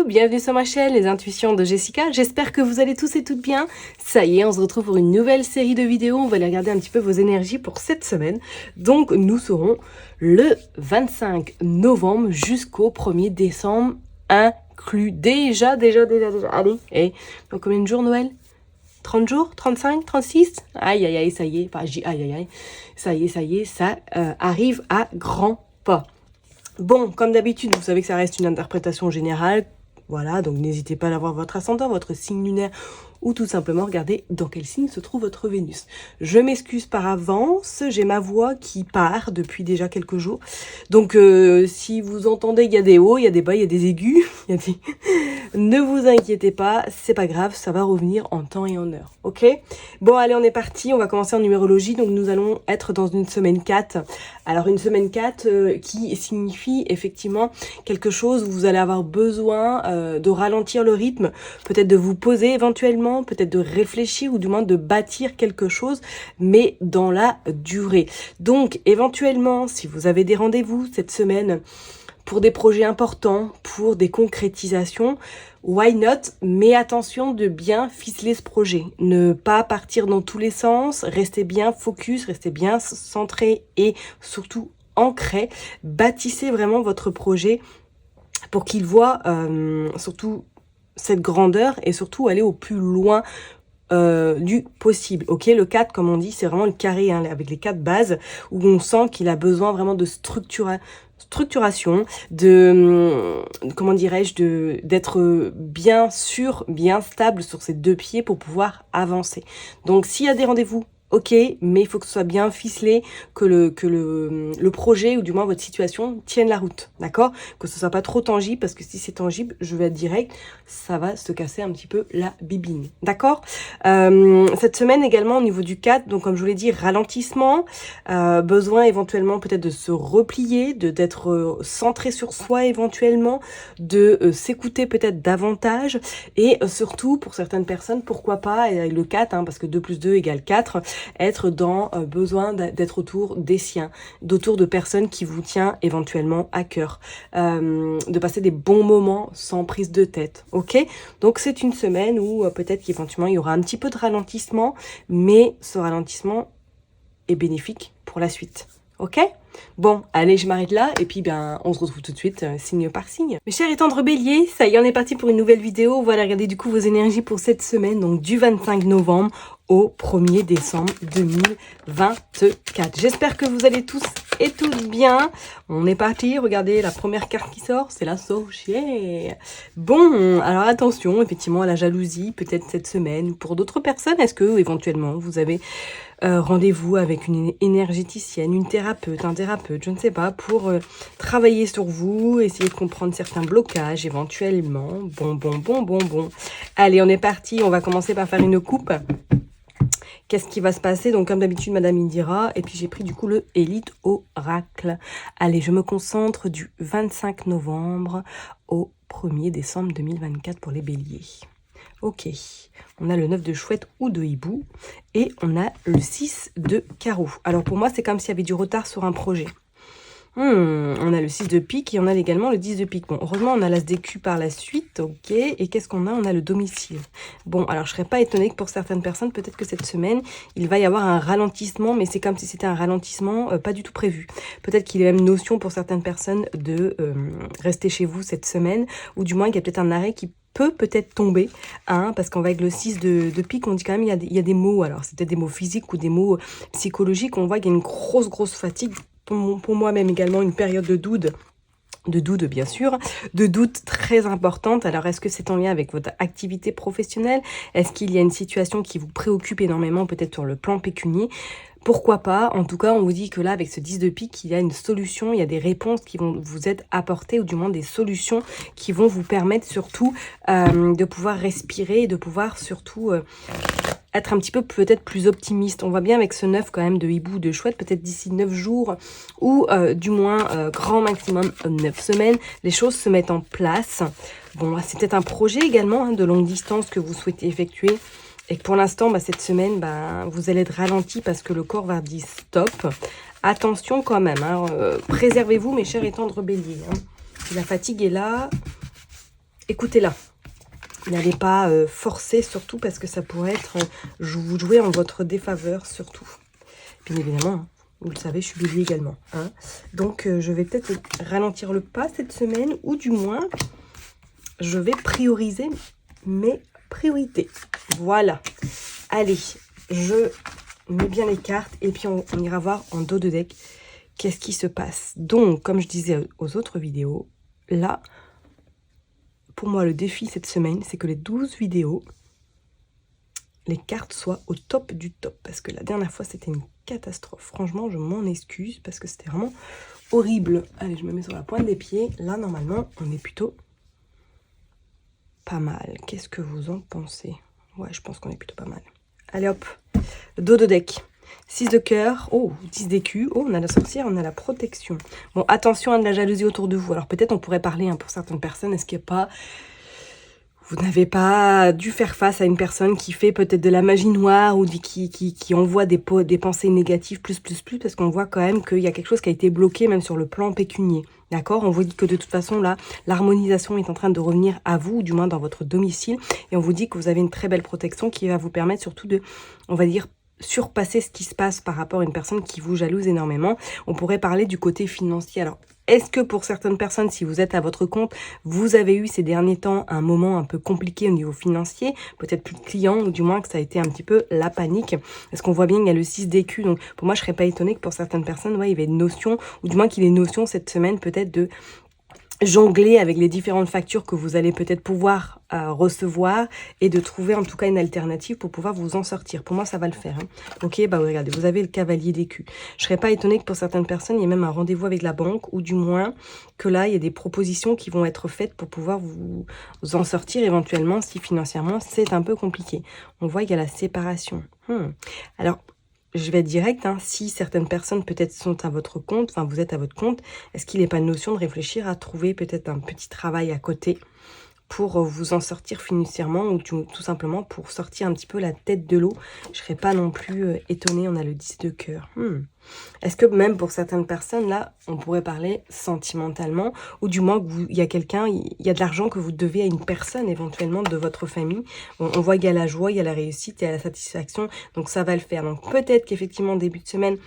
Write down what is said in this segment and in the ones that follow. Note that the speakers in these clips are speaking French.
bienvenue sur ma chaîne Les Intuitions de Jessica. J'espère que vous allez tous et toutes bien. Ça y est, on se retrouve pour une nouvelle série de vidéos. On va aller regarder un petit peu vos énergies pour cette semaine. Donc nous serons le 25 novembre jusqu'au 1er décembre inclus. Déjà. Allez, et dans combien de jours Noël? 30 jours, 35, 36. Aïe, ça y est. Enfin, je dis aïe. Ça y est, ça arrive à grands pas. Bon, comme d'habitude, vous savez que ça reste une interprétation générale. Voilà, donc n'hésitez pas à avoir votre ascendant, votre signe lunaire ou tout simplement regarder dans quel signe se trouve votre Vénus. Je m'excuse par avance, j'ai ma voix qui part depuis déjà quelques jours. Donc si vous entendez, il y a des hauts, il y a des bas, il y a des aigus, ne vous inquiétez pas, c'est pas grave, ça va revenir en temps et en heure, ok? Bon, allez, on est parti, on va commencer en numérologie, donc nous allons être dans une semaine 4. Alors une semaine 4 qui signifie effectivement quelque chose où vous allez avoir besoin de ralentir le rythme, peut-être de vous poser éventuellement, peut-être de réfléchir ou du moins de bâtir quelque chose, mais dans la durée. Donc éventuellement, si vous avez des rendez-vous cette semaine pour des projets importants, pour des concrétisations, why not? Mais attention de bien ficeler ce projet. Ne pas partir dans tous les sens, restez bien focus, restez bien centré et surtout ancré. Bâtissez vraiment votre projet pour qu'il voit surtout cette grandeur et surtout aller au plus loin du possible. Ok, le 4, comme on dit, c'est vraiment le carré, hein, avec les 4 bases, où on sent qu'il a besoin vraiment de structuration, de, comment dirais-je, d'être bien sûr, bien stable sur ses 2 pieds pour pouvoir avancer. Donc s'il y a des rendez-vous, ok, mais il faut que ce soit bien ficelé, que le projet ou du moins votre situation tienne la route, d'accord? Que ce soit pas trop tangible, parce que si c'est tangible, je vais être direct, ça va se casser un petit peu la bibine, d'accord? Cette semaine également au niveau du 4, donc comme je vous l'ai dit, ralentissement, besoin éventuellement peut-être de se replier, d'être centré sur soi éventuellement, de s'écouter peut-être davantage, et surtout pour certaines personnes, pourquoi pas, et le 4, hein, parce que 2 plus 2 égale 4, être dans besoin d'être autour des siens, d'autour de personnes qui vous tient éventuellement à cœur, de passer des bons moments sans prise de tête, ok? Donc c'est une semaine où peut-être qu'éventuellement il y aura un petit peu de ralentissement, mais ce ralentissement est bénéfique pour la suite, ok? Bon, allez, je m'arrête là, et puis on se retrouve tout de suite, signe par signe. Mes chers et tendres béliers, ça y est, on est parti pour une nouvelle vidéo. Voilà, regardez du coup vos énergies pour cette semaine, donc du 25 novembre au 1er décembre 2024. J'espère que vous allez tous et toutes bien. On est parti, regardez la première carte qui sort, c'est la sorcière. Bon, alors attention, effectivement, à la jalousie, peut-être cette semaine. Pour d'autres personnes, est-ce que éventuellement vous avez rendez-vous avec une énergéticienne, une thérapeute, un thérapeute, je ne sais pas, pour travailler sur vous, essayer de comprendre certains blocages éventuellement. Bon. Allez, on est parti, on va commencer par faire une coupe. Qu'est-ce qui va se passer? Donc, comme d'habitude, Madame Indira. Et puis, j'ai pris du coup le Élite Oracle. Allez, je me concentre du 25 novembre au 1er décembre 2024 pour les béliers. Ok, on a le 9 de chouette ou de hibou et on a le 6 de carreau. Alors pour moi, c'est comme s'il y avait du retard sur un projet. On a le 6 de pique et on a également le 10 de pique. Bon, heureusement, on a l'as d'écu par la suite, ok. Et qu'est-ce qu'on a? On a le domicile. Bon, alors je serais pas étonnée que pour certaines personnes, peut-être que cette semaine, il va y avoir un ralentissement, mais c'est comme si c'était un ralentissement pas du tout prévu. Peut-être qu'il y a même notion pour certaines personnes de rester chez vous cette semaine, ou du moins qu'il y a peut-être un arrêt qui peut-être tomber, hein, parce qu'en avec le 6 de pique, on dit quand même il y a des mots, alors c'est peut-être des mots physiques ou des mots psychologiques, on voit qu'il y a une grosse fatigue, pour moi-même également une période de doute bien sûr, de doute très importante. Alors est-ce que c'est en lien avec votre activité professionnelle? Est-ce qu'il y a une situation qui vous préoccupe énormément, peut-être sur le plan pécunier? Pourquoi pas? En tout cas, on vous dit que là, avec ce 10 de pique, il y a une solution, il y a des réponses qui vont vous être apportées, ou du moins des solutions qui vont vous permettre surtout de pouvoir respirer et de pouvoir surtout être un petit peu peut-être plus optimiste. On voit bien avec ce 9 quand même de hibou, de chouette, peut-être d'ici 9 jours ou du moins grand maximum 9 semaines, les choses se mettent en place. Bon, c'est peut-être un projet également, hein, de longue distance que vous souhaitez effectuer. Et que pour l'instant, cette semaine, vous allez être ralenti parce que le corps va dire stop. Attention quand même, hein, préservez-vous mes chers et tendres béliers. Hein. Si la fatigue est là, écoutez-la. N'allez pas forcer, surtout parce que ça pourrait être vous jouer en votre défaveur, surtout. Bien évidemment, hein, vous le savez, je suis Bélier également. Hein. Donc, je vais peut-être ralentir le pas cette semaine, ou du moins, je vais prioriser mes priorités. Voilà. Allez, je mets bien les cartes et puis on ira voir en dos de deck qu'est-ce qui se passe. Donc, comme je disais aux autres vidéos, là, pour moi, le défi cette semaine, c'est que les 12 vidéos, les cartes soient au top du top. Parce que la dernière fois, c'était une catastrophe. Franchement, je m'en excuse parce que c'était vraiment horrible. Allez, je me mets sur la pointe des pieds. Là, normalement, on est plutôt pas mal. Qu'est-ce que vous en pensez? Ouais, je pense qu'on est plutôt pas mal. Allez hop, dos de deck. 6 de cœur, oh, 10 d'écus, oh, on a la sorcière, on a la protection. Bon, attention à de la jalousie autour de vous. Alors peut-être on pourrait parler pour certaines personnes, est-ce qu'il n'y a pas... Vous n'avez pas dû faire face à une personne qui fait peut-être de la magie noire ou qui envoie des pensées négatives plus, parce qu'on voit quand même qu'il y a quelque chose qui a été bloqué même sur le plan pécunier. D'accord? On vous dit que de toute façon, là, l'harmonisation est en train de revenir à vous, ou du moins dans votre domicile. Et on vous dit que vous avez une très belle protection qui va vous permettre surtout de, on va dire, surpasser ce qui se passe par rapport à une personne qui vous jalouse énormément. On pourrait parler du côté financier. Alors, est-ce que pour certaines personnes, si vous êtes à votre compte, vous avez eu ces derniers temps un moment un peu compliqué au niveau financier, peut-être plus de clients, ou du moins que ça a été un petit peu la panique? Est-ce qu'on voit bien qu'il y a le 6 d'écus? Donc pour moi, je ne serais pas étonnée que pour certaines personnes, ouais, il y avait une notion, ou du moins qu'il y ait une notion cette semaine peut-être de jongler avec les différentes factures que vous allez peut-être pouvoir recevoir et de trouver en tout cas une alternative pour pouvoir vous en sortir. Pour moi, ça va le faire. Hein. Ok, bah regardez, vous avez le cavalier d'écus. Je serais pas étonnée que pour certaines personnes, il y ait même un rendez-vous avec la banque, ou du moins que là, il y a des propositions qui vont être faites pour pouvoir vous en sortir éventuellement si financièrement c'est un peu compliqué. On voit qu'il y a la séparation. Alors, je vais être direct, hein, si certaines personnes peut-être sont à votre compte, enfin vous êtes à votre compte, est-ce qu'il n'est pas une notion de réfléchir à trouver peut-être un petit travail à côté pour vous en sortir financièrement, ou tout simplement pour sortir un petit peu la tête de l'eau? Je ne serais pas non plus étonnée, on a le 10 de cœur. Est-ce que même pour certaines personnes, là, on pourrait parler sentimentalement, ou du moins il y a quelqu'un, il y a de l'argent que vous devez à une personne éventuellement de votre famille. On voit qu'il y a la joie, il y a la réussite et la satisfaction, donc ça va le faire. Donc peut-être qu'effectivement, début de semaine,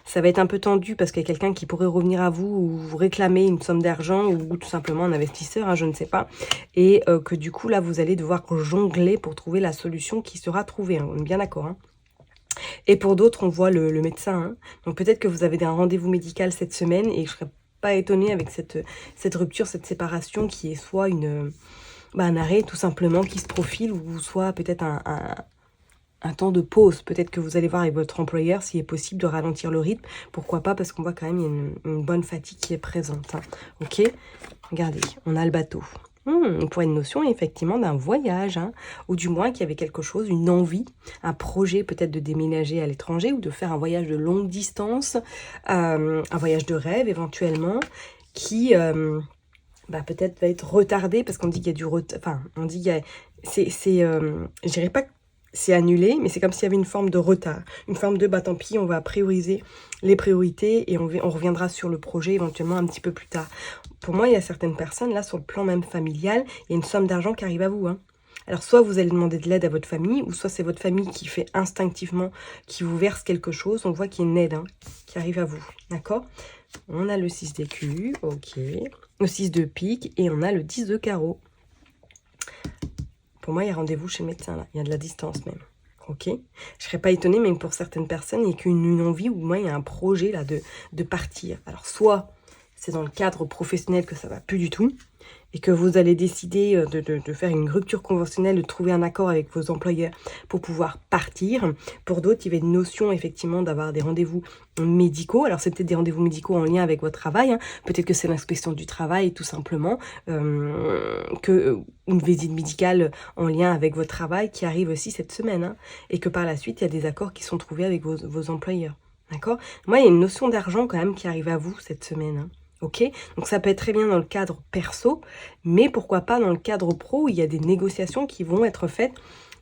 ça va être un peu tendu parce qu'il y a quelqu'un qui pourrait revenir à vous ou vous réclamer une somme d'argent, ou tout simplement un investisseur, hein, je ne sais pas. Et que du coup, là, vous allez devoir jongler pour trouver la solution qui sera trouvée. Hein. On est bien d'accord, hein. Et pour d'autres, on voit le médecin. Hein. Donc peut-être que vous avez un rendez-vous médical cette semaine, et je ne serais pas étonnée avec cette rupture, cette séparation qui est soit un arrêt tout simplement qui se profile, ou soit peut-être un temps de pause. Peut-être que vous allez voir avec votre employeur s'il est possible de ralentir le rythme. Pourquoi pas? Parce qu'on voit quand même qu'il y a une bonne fatigue qui est présente. Hein. Ok? Regardez, on a le bateau. On pourrait une notion effectivement d'un voyage, hein, ou du moins qu'il y avait quelque chose, une envie, un projet peut-être de déménager à l'étranger, ou de faire un voyage de longue distance, un voyage de rêve éventuellement, qui peut-être va être retardé parce qu'on dit qu'il y a du retard, enfin on dit qu'il y a, je dirais pas que c'est annulé, mais c'est comme s'il y avait une forme de retard, une forme de tant pis, on va prioriser les priorités et on reviendra sur le projet éventuellement un petit peu plus tard. Pour moi, il y a certaines personnes, là, sur le plan même familial, il y a une somme d'argent qui arrive à vous. Hein. Alors, soit vous allez demander de l'aide à votre famille, ou soit c'est votre famille qui fait instinctivement, qui vous verse quelque chose. On voit qu'il y a une aide qui arrive à vous. D'accord? On a le 6 d'écus, ok. Le 6 de pique, et on a le 10 de carreau. Pour moi, il y a rendez-vous chez le médecin, là. Il y a de la distance même. Ok, je ne serais pas étonnée, même pour certaines personnes, il n'y a qu'une envie, ou moins il y a un projet là de partir. Alors, soit c'est dans le cadre professionnel que ça ne va plus du tout, et que vous allez décider de faire une rupture conventionnelle, de trouver un accord avec vos employeurs pour pouvoir partir. Pour d'autres, il y avait une notion effectivement d'avoir des rendez-vous médicaux. Alors c'est peut-être des rendez-vous médicaux en lien avec votre travail. Hein. Peut-être que c'est l'inspection du travail tout simplement. Une visite médicale en lien avec votre travail qui arrive aussi cette semaine. Hein. Et que par la suite, il y a des accords qui sont trouvés avec vos employeurs. D'accord? Moi, il y a une notion d'argent quand même qui arrive à vous cette semaine. Hein. Ok, donc ça peut être très bien dans le cadre perso, mais pourquoi pas dans le cadre pro, où il y a des négociations qui vont être faites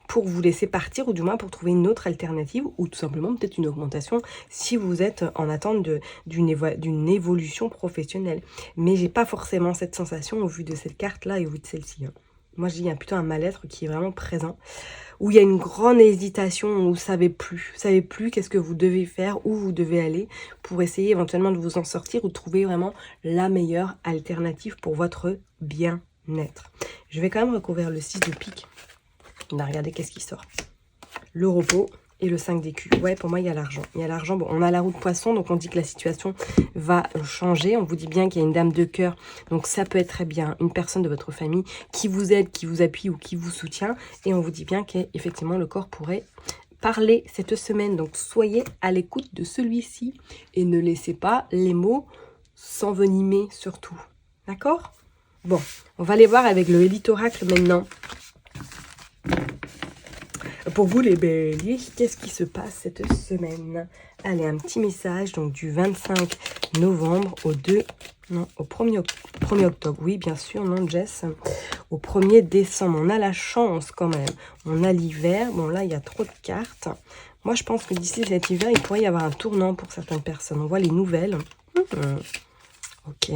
pour vous laisser partir, ou du moins pour trouver une autre alternative, ou tout simplement peut-être une augmentation si vous êtes en attente d'une évolution professionnelle. Mais j'ai pas forcément cette sensation au vu de cette carte-là et au vu de celle-ci. Hein. Moi, je dis, il y a plutôt un mal-être qui est vraiment présent, où il y a une grande hésitation, où vous savez plus qu'est-ce que vous devez faire, où vous devez aller, pour essayer éventuellement de vous en sortir ou de trouver vraiment la meilleure alternative pour votre bien-être. Je vais quand même recouvrir le 6 de pique. On a regardé qu'est-ce qui sort. Le repos et le 5 d'écus. Ouais, pour moi, il y a l'argent. Il y a l'argent. Bon, on a la roue de poisson, donc on dit que la situation va changer. On vous dit bien qu'il y a une dame de cœur. Donc, ça peut être très bien une personne de votre famille qui vous aide, qui vous appuie ou qui vous soutient. Et on vous dit bien qu'effectivement, le corps pourrait parler cette semaine. Donc, soyez à l'écoute de celui-ci et ne laissez pas les mots s'envenimer surtout. D'accord? Bon, on va aller voir avec le Élite Oracle maintenant. Pour vous les béliers, qu'est-ce qui se passe cette semaine? Allez, un petit message donc du 25 novembre au 1er octobre. Oui, bien sûr, non Jess. Au 1er décembre, on a la chance quand même. On a l'hiver. Bon, là, il y a trop de cartes. Moi, je pense que d'ici cet hiver, il pourrait y avoir un tournant pour certaines personnes. On voit les nouvelles. Ok.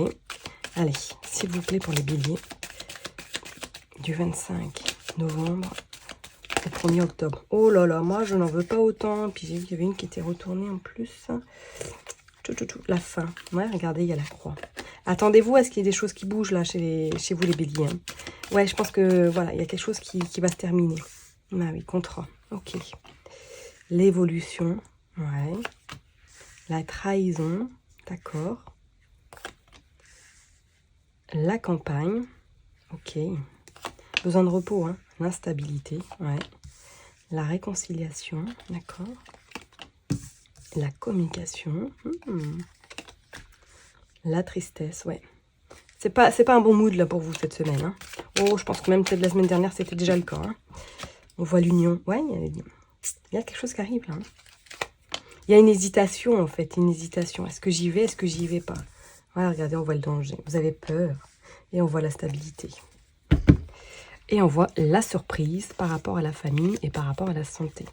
Allez, s'il vous plaît, pour les béliers. Du 25 novembre au 1er octobre. Oh là là, moi je n'en veux pas autant. Puis j'ai vu qu'il y avait une qui était retournée en plus. La fin. Ouais, regardez, il y a la croix. Attendez-vous à ce qu'il y ait des choses qui bougent là chez vous les béliers. Hein. Ouais, je pense que voilà, il y a quelque chose qui va se terminer. Ah oui, contrat. Ok. L'évolution. Ouais. La trahison. D'accord. La campagne. Ok. Besoin de repos, hein. L'instabilité, ouais. La réconciliation, d'accord. La communication. La tristesse, ouais. C'est pas un bon mood là pour vous cette semaine. Hein. Oh, je pense que même peut-être la semaine dernière, c'était déjà le cas. Hein. On voit l'union. Ouais, il y a quelque chose qui arrive là. Hein. Il y a une hésitation en fait, une hésitation. Est-ce que j'y vais, est-ce que j'y vais pas? Ouais, regardez, on voit le danger. Vous avez peur et on voit la stabilité. Et on voit la surprise par rapport à la famille et par rapport à la santé.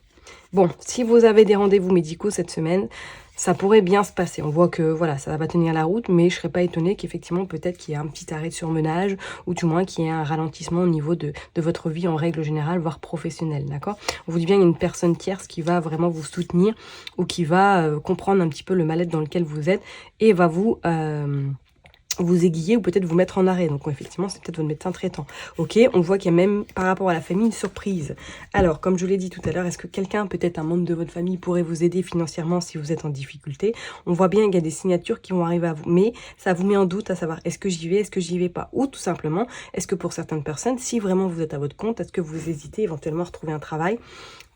Bon, si vous avez des rendez-vous médicaux cette semaine, ça pourrait bien se passer. On voit que voilà, ça va tenir la route, mais je ne serais pas étonnée qu'effectivement, peut-être qu'il y ait un petit arrêt de surmenage ou du moins qu'il y ait un ralentissement au niveau de votre vie en règle générale, voire professionnelle, d'accord? On vous dit bien qu'il y a une personne tierce qui va vraiment vous soutenir ou qui va comprendre un petit peu le mal-être dans lequel vous êtes et va vous aiguiller ou peut-être vous mettre en arrêt. Donc effectivement, c'est peut-être votre médecin traitant. Ok, on voit qu'il y a même par rapport à la famille une surprise. Alors, comme je l'ai dit tout à l'heure, est-ce que quelqu'un, peut-être un membre de votre famille, pourrait vous aider financièrement si vous êtes en difficulté? On voit bien qu'il y a des signatures qui vont arriver à vous, mais ça vous met en doute à savoir est-ce que j'y vais, est-ce que j'y vais pas? Ou tout simplement, est-ce que pour certaines personnes, si vraiment vous êtes à votre compte, est-ce que vous hésitez éventuellement à retrouver un travail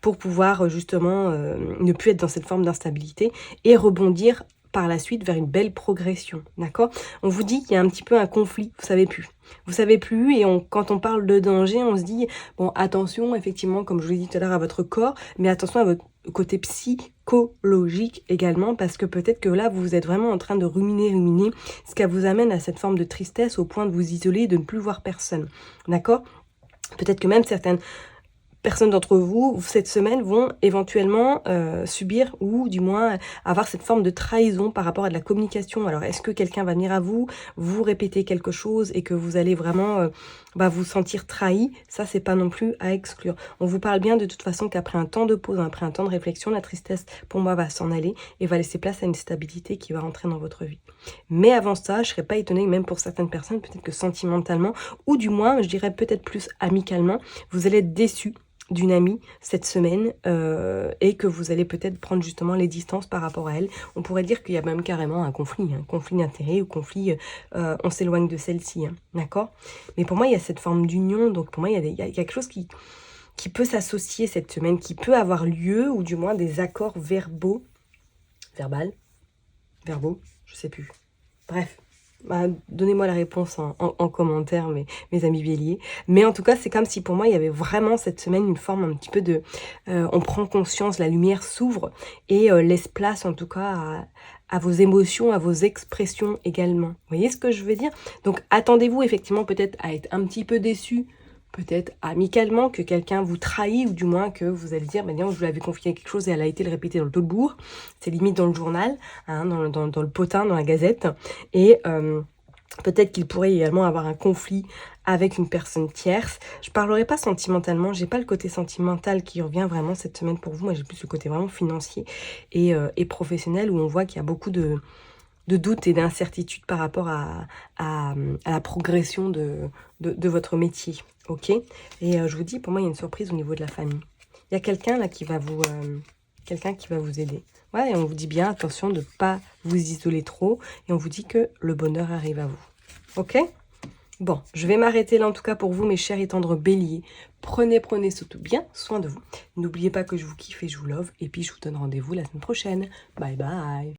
pour pouvoir justement ne plus être dans cette forme d'instabilité et rebondir par la suite vers une belle progression, d'accord? On vous dit qu'il y a un petit peu un conflit, vous savez plus. Vous savez plus et quand on parle de danger, on se dit, bon, attention, effectivement, comme je vous l'ai dit tout à l'heure, à votre corps, mais attention à votre côté psychologique également, parce que peut-être que là, vous êtes vraiment en train de ruminer, ce qui vous amène à cette forme de tristesse au point de vous isoler et de ne plus voir personne, d'accord? Peut-être que même certaines personnes d'entre vous, cette semaine, vont éventuellement subir ou du moins avoir cette forme de trahison par rapport à de la communication. Alors, est-ce que quelqu'un va venir à vous, vous répéter quelque chose et que vous allez vraiment vous sentir trahi? Ça, c'est pas non plus à exclure. On vous parle bien de toute façon qu'après un temps de pause, après un temps de réflexion, la tristesse, pour moi, va s'en aller et va laisser place à une stabilité qui va rentrer dans votre vie. Mais avant ça, je serais pas étonnée, même pour certaines personnes, peut-être que sentimentalement, ou du moins, je dirais peut-être plus amicalement, vous allez être déçus d'une amie cette semaine et que vous allez peut-être prendre justement les distances par rapport à elle. On pourrait dire qu'il y a même carrément un conflit d'intérêt ou conflit, on s'éloigne de celle-ci, hein, d'accord? Mais pour moi, il y a cette forme d'union, donc pour moi, il y a quelque chose qui peut s'associer cette semaine, qui peut avoir lieu, ou du moins des accords verbaux, je sais plus. Bref. Donnez-moi la réponse en commentaire, mes amis béliers. Mais en tout cas, c'est comme si pour moi, il y avait vraiment cette semaine une forme un petit peu de... on prend conscience, la lumière s'ouvre et laisse place en tout cas à vos émotions, à vos expressions également. Vous voyez ce que je veux dire? Donc attendez-vous effectivement peut-être à être un petit peu déçu, peut-être amicalement, que quelqu'un vous trahit, ou du moins que vous allez dire, je vous l'avais confié quelque chose et elle a été le répéter dans le dos de bourre. C'est limite dans le journal, hein, dans le potin, dans la gazette. Et Peut-être qu'il pourrait également avoir un conflit avec une personne tierce. Je parlerai pas sentimentalement, j'ai pas le côté sentimental qui revient vraiment cette semaine pour vous. Moi, j'ai plus le côté vraiment financier et professionnel où on voit qu'il y a beaucoup de doutes et d'incertitudes par rapport à la progression de votre métier. Ok. Et je vous dis, pour moi, il y a une surprise au niveau de la famille. Il y a quelqu'un là qui va vous aider. Ouais, et on vous dit bien, attention de ne pas vous isoler trop. Et on vous dit que le bonheur arrive à vous. Ok? Bon, je vais m'arrêter là en tout cas pour vous, mes chers et tendres béliers. Prenez surtout bien soin de vous. N'oubliez pas que je vous kiffe et je vous love. Et puis, je vous donne rendez-vous la semaine prochaine. Bye bye!